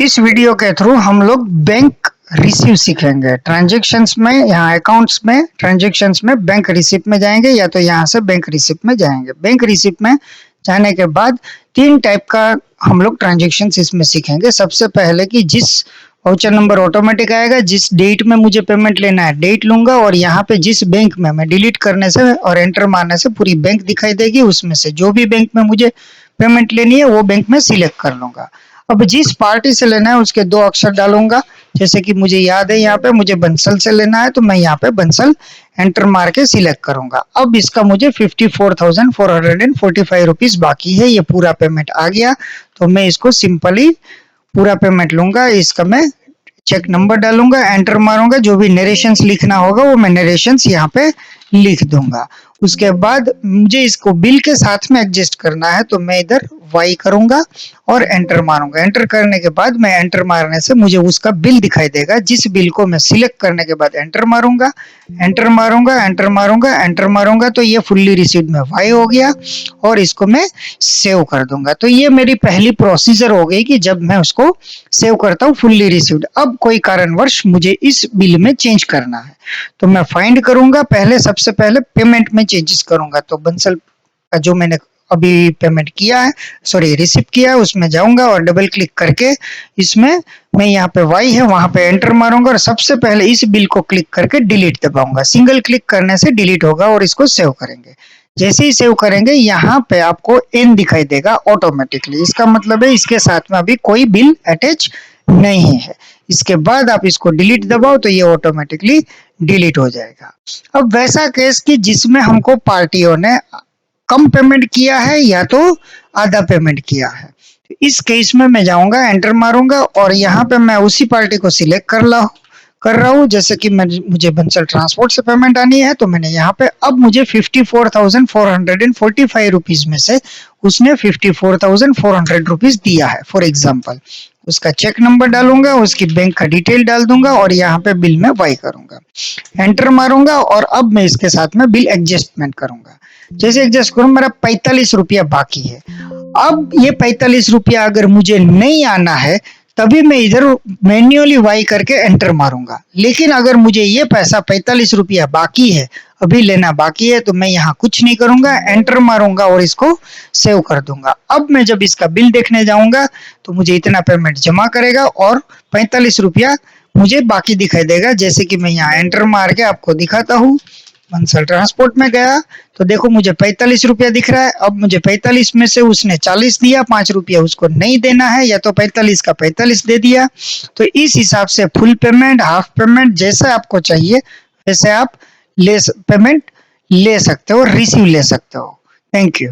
इस वीडियो के थ्रू हम लोग बैंक रिसीव सीखेंगे। ट्रांजैक्शंस में, यहाँ अकाउंट्स में, ट्रांजैक्शंस में बैंक रिसिप्ट में जाएंगे या तो यहाँ से बैंक रिसिप्ट में जाएंगे। बैंक रिसिप्ट में जाने के बाद 3 टाइप का हम लोग ट्रांजैक्शंस इसमें सीखेंगे। सबसे पहले कि जिस वाउचर नंबर ऑटोमेटिक आएगा, जिस डेट में मुझे पेमेंट लेना है डेट लूंगा और यहाँ पे जिस बैंक में मैं डिलीट करने से और एंटर मारने से पूरी बैंक दिखाई देगी। उसमें से जो भी बैंक में मुझे पेमेंट लेनी है वो बैंक में सिलेक्ट कर लूंगा। अब जिस पार्टी से लेना है उसके 2 अक्षर डालूंगा। जैसे कि मुझे याद है यहाँ पे मुझे बंसल से लेना है तो मैं यहाँ पे बंसल एंटर मार के सिलेक्ट करूंगा। अब इसका मुझे 54,445 रुपीज बाकी है। ये पूरा पेमेंट आ गया तो मैं इसको सिंपली पूरा पेमेंट लूंगा। इसका मैं चेक नंबर डालूंगा, एंटर मारूंगा, जो भी नरेशंस लिखना होगा वो मैं नरेशंस यहाँ पे लिख दूंगा। उसके बाद मुझे इसको बिल के साथ में एडजस्ट करना है तो मैं इधर वाई करूंगा और एंटर मारूंगा। एंटर करने के बाद मैं एंटर मारने से मुझे उसका बिल दिखाई देगा। जिस बिल को मैं सिलेक्ट करने के बाद एंटर मारूंगा, एंटर मारूंगा, एंटर मारूंगा, एंटर मारूंगा तो ये फुल्ली रिसीव्ड में वाई हो गया और इसको मैं सेव कर दूंगा। तो ये मेरी पहली प्रोसीजर हो गई कि जब मैं उसको सेव करता हूँ फुल्ली रिसीव्ड। अब कोई कारणवश मुझे इस बिल में चेंज करना है तो मैं फाइंड करूंगा। पहले सबसे पहले पेमेंट में चेंजेस करूंगा तो बंसल का जो मैंने अभी पेमेंट किया है, सॉरी रिसीव किया है, उसमें जाऊंगा और डबल क्लिक करके इसमें मैं यहाँ पे वाई है वहां पे एंटर मारूंगा और सबसे पहले इस बिल को क्लिक करके डिलीट दबाऊंगा। सिंगल क्लिक करने से डिलीट होगा और इसको सेव करेंगे। जैसे ही सेव करेंगे यहाँ पे आपको एन दिखाई देगा ऑटोमेटिकली। इसका मतलब है इसके साथ में अभी कोई बिल अटैच नहीं है। इसके बाद आप इसको डिलीट दबाओ तो ये ऑटोमेटिकली डिलीट हो जाएगा। अब वैसा केस कि जिसमें हमको पार्टियों ने कम पेमेंट किया है या तो आधा पेमेंट किया है, इस केस में मैं जाऊंगा, एंटर मारूंगा और यहाँ पे मैं उसी पार्टी को सिलेक्ट कर रहा हूँ। जैसे कि मुझे बंसल ट्रांसपोर्ट से पेमेंट आनी है तो मैंने यहाँ पे अब मुझे 54,445 रुपीज में से उसने 54,400 रुपीज दिया है फॉर एग्जाम्पल। उसका चेक नंबर डालूंगा, उसकी बैंक का डिटेल डाल दूंगा और यहाँ पे बिल में वाई करूंगा, एंटर मारूंगा और अब मैं इसके साथ में बिल एडजस्टमेंट करूंगा। जैसे एडजस्ट करूं मेरा 45 रुपया बाकी है। अब ये 45 रुपया अगर मुझे नहीं आना है तभी मैं इधर मैन्युअली वाई करके एंटर मारूंगा। लेकिन अगर मुझे ये पैसा 45 रुपया बाकी है, अभी लेना बाकी है, तो मैं यहाँ कुछ नहीं करूंगा, एंटर मारूंगा और इसको सेव कर दूंगा। अब मैं जब इसका बिल देखने जाऊंगा तो मुझे इतना पेमेंट जमा करेगा और 45 रुपया मुझे बाकी दिखाई देगा। जैसे कि मैं यहाँ एंटर मार के आपको दिखाता हूँ। बंसल ट्रांसपोर्ट में गया तो देखो मुझे 45 रुपया दिख रहा है। अब मुझे 45 में से उसने 40 दिया, 5 रुपया उसको नहीं देना है या तो 45 का 45 दे दिया। तो इस हिसाब से फुल पेमेंट, हाफ पेमेंट, जैसा आपको चाहिए वैसे आप पेमेंट ले सकते हो, रिसीव ले सकते हो। Thank you.